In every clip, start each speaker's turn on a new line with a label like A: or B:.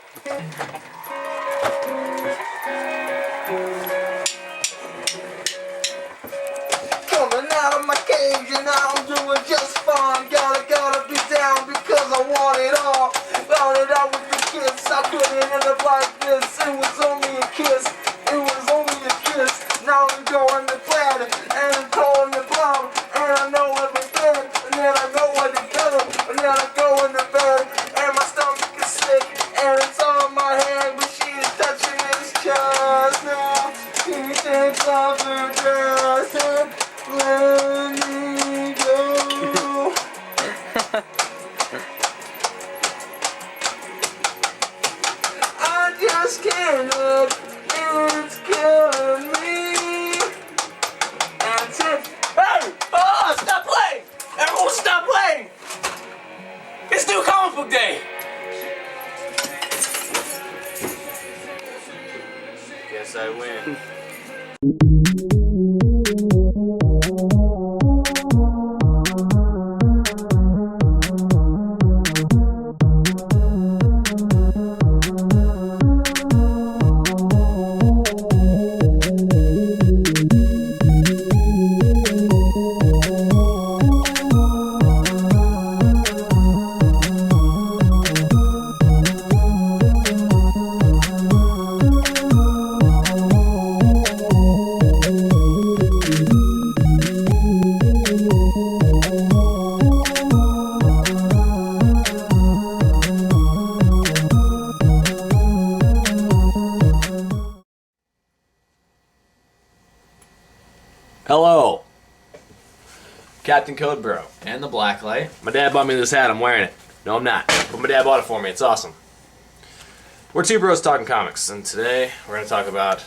A: Coming out of my cage and I'm doing just fine. Gotta be down because I want it all. Want it all with the kiss. I couldn't end up like this. It was only a kiss. It was only a kiss. Now I'm going to bed and I'm calling the bomb. And I know everything. And then I know what to do. And then I go into bed and my stomach is sick. And it's on my head, but she is touching his chest now. He thinks I'm the best. Let me go. I just can't look, it's killing me. That's it. Hey! Oh, stop playing! Everyone stop playing! It's New Comic Book Day! Guess I win.
B: Hello, Captain Codebro.
C: And the Blacklight.
B: My dad bought me this hat. I'm wearing it. No, I'm not. But my dad bought it for me. It's awesome. We're two bros talking comics, and today we're going to talk about...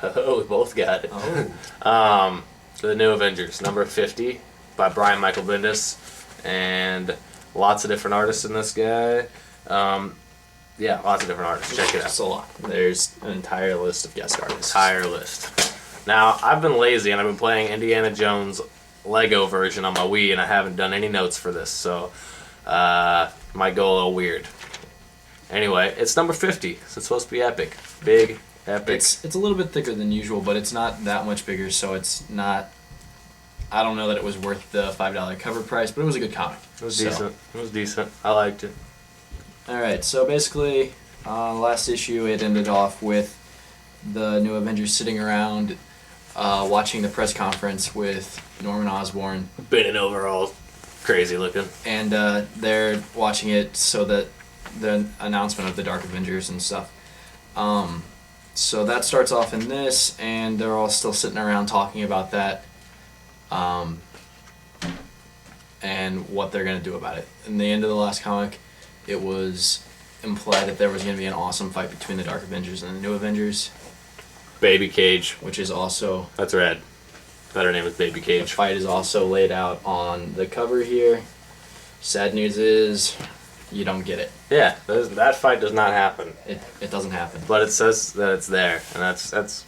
B: Oh, we both got it.
C: Oh.
B: The new Avengers, number 50, by Brian Michael Bendis, and lots of different artists in this guy. Yeah, lots of different artists. Check it out.
C: Just a lot. There's an entire list of guest artists.
B: Entire list. Now, I've been lazy and I've been playing Indiana Jones Lego version on my Wii, and I haven't done any notes for this, so might go a little weird. Anyway, it's number 50, so it's supposed to be epic. Big, epic.
C: It's a little bit thicker than usual, but it's not that much bigger, so it's not... I don't know that it was worth the $5 cover price, but it was a good comic.
B: It was decent. It was decent. I liked it.
C: Alright, so basically, last issue it ended off with the new Avengers sitting around watching the press conference with Norman Osborn.
B: Bending over all crazy looking.
C: And they're watching it so that the announcement of the Dark Avengers and stuff. So that starts off in this, and they're all still sitting around talking about that and what they're going to do about it. In the end of the last comic, it was implied that there was going to be an awesome fight between the Dark Avengers and the New Avengers.
B: Baby Cage.
C: Which is also...
B: That's red. Better name is Baby Cage.
C: The fight is also laid out on the cover here. Sad news is, you don't get it.
B: Yeah, that fight does not happen.
C: It doesn't happen.
B: But it says that it's there, and that's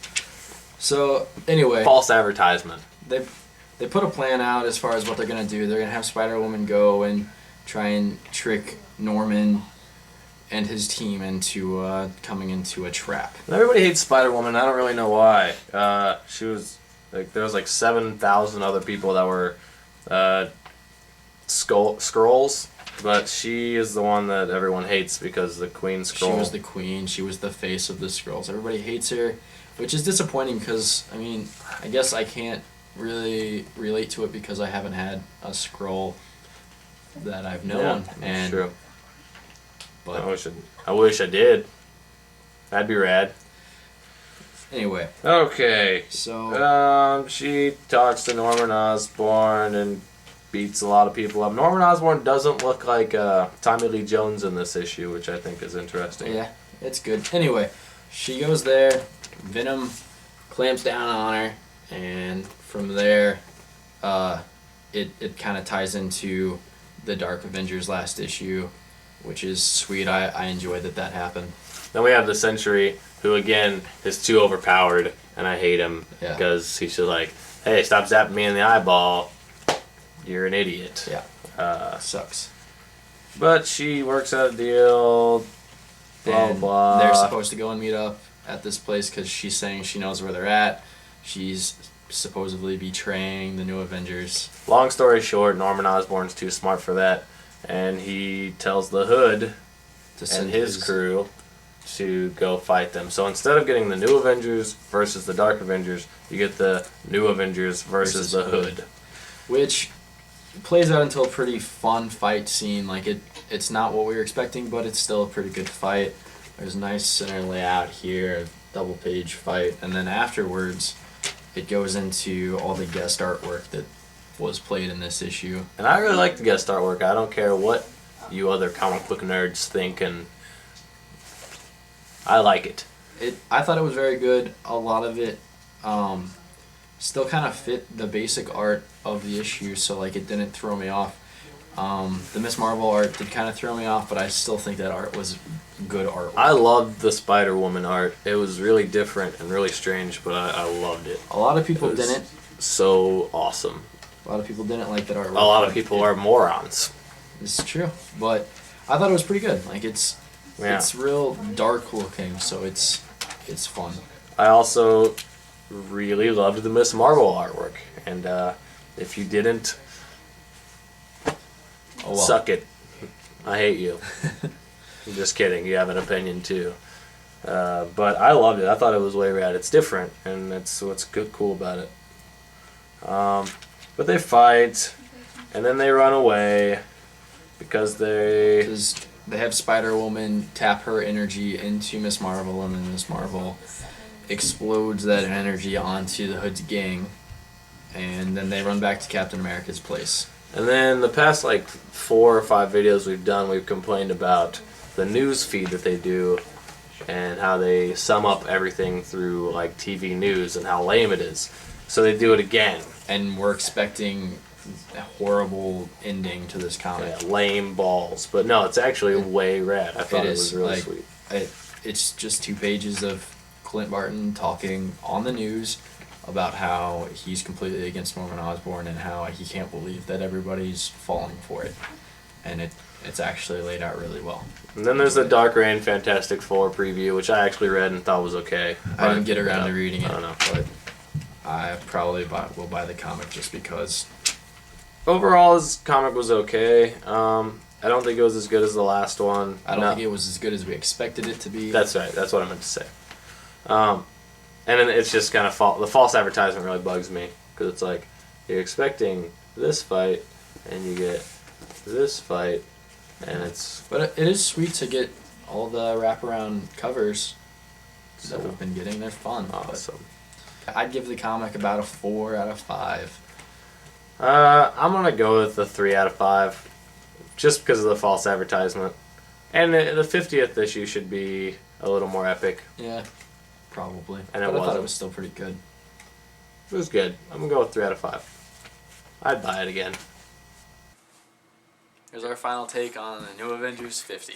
C: So, anyway...
B: false advertisement.
C: They put a plan out as far as what they're going to do. They're going to have Spider-Woman go and try and trick Norman and his team into coming into a trap.
B: Everybody hates Spider-Woman. I don't really know why. She was like there was like 7,000 other people that were Skrulls, but she is the one that everyone hates because the Queen Skrull.
C: She was the queen. She was the face of the Skrulls. Everybody hates her, which is disappointing because I mean, I guess I can't really relate to it because I haven't had a Skrull that I've known.
B: Yeah,
C: and
B: true.
C: But
B: I wish I did. That'd be rad.
C: Anyway.
B: Okay.
C: So.
B: She talks to Norman Osborn and beats a lot of people up. Norman Osborn doesn't look like Tommy Lee Jones in this issue, which I think is interesting.
C: Yeah, it's good. Anyway, she goes there. Venom clamps down on her, and from there, it kind of ties into the Dark Avengers last issue, which is sweet. I enjoyed that happened.
B: Then we have the Sentry, who again is too overpowered, and I hate him because he's just like, hey, stop zapping me in the eyeball. You're an idiot.
C: Yeah. Sucks.
B: But she works out a deal. Blah,
C: and
B: blah.
C: they're supposed to go and meet up at this place because she's saying she knows where they're at. She's supposedly betraying the new Avengers.
B: Long story short, Norman Osborn's too smart for that, and he tells the Hood
C: To
B: and
C: send
B: his crew to go fight them. So instead of getting the new Avengers versus the Dark Avengers, you get the new Avengers versus the Hood.
C: which plays out into a pretty fun fight scene. Like it's not what we were expecting, but it's still a pretty good fight. There's a nice center layout here, a double page fight, and then afterwards, it goes into all the guest artwork that was played in this issue.
B: And I really like the guest artwork. I don't care what you other comic book nerds think, and I like it.
C: I thought it was very good. A lot of it still kind of fit the basic art of the issue, so like it didn't throw me off. The Miss Marvel art did kind of throw me off, but I still think that art was good art.
B: I loved the Spider-Woman art. It was really different and really strange, but I loved it.
C: A lot of people
B: It was
C: didn't.
B: So awesome.
C: A lot of people didn't like that artwork.
B: A lot of people are morons.
C: It's true, but I thought it was pretty good. Like it's real dark looking, so it's fun.
B: I also really loved the Miss Marvel artwork, and if you didn't,
C: Oh well.
B: suck it. I hate you. I'm just kidding. You have an opinion too. But I loved it. I thought it was way rad. It's different, and that's what's cool about it. But they fight, and then they run away because they.
C: Because they have Spider-Woman tap her energy into Miss Marvel, and then Miss Marvel explodes that energy onto the Hood's gang, and then they run back to Captain America's place.
B: And then the past like 4 or 5 videos we've done, we've complained about the news feed that they do and how they sum up everything through like TV news and how lame it is. So they do it again.
C: And we're expecting a horrible ending to this comic.
B: Yeah, lame balls. But no, it's actually way rad. I thought it was really
C: like,
B: sweet.
C: It's just 2 pages of Clint Barton talking on the news about how he's completely against Norman Osborn and how he can't believe that everybody's falling for it. And it's actually laid out really well.
B: And then there's the Dark Reign Fantastic Four preview, which I actually read and thought was okay.
C: I didn't get around to reading it,
B: I don't know.
C: but I probably will buy the comic just because.
B: Overall, his comic was okay. I don't think it was as good as the last one.
C: I don't think it was as good as we expected it to be.
B: That's right. That's what I meant to say. And then it's just kind of the false advertisement really bugs me because it's like you're expecting this fight and you get this fight, and it's.
C: But it is sweet to get all the wraparound covers that we've been getting. They're fun.
B: Awesome.
C: I'd give the comic about a 4 out of 5.
B: I'm gonna go with the 3 out of 5, just because of the false advertisement, and the 50th issue should be a little more epic.
C: Yeah, probably.
B: And
C: but I thought
B: wasn't.
C: it was still pretty good.
B: It was good. I'm gonna go with 3 out of 5. I'd buy it again.
C: Here's our final take on the New Avengers 50.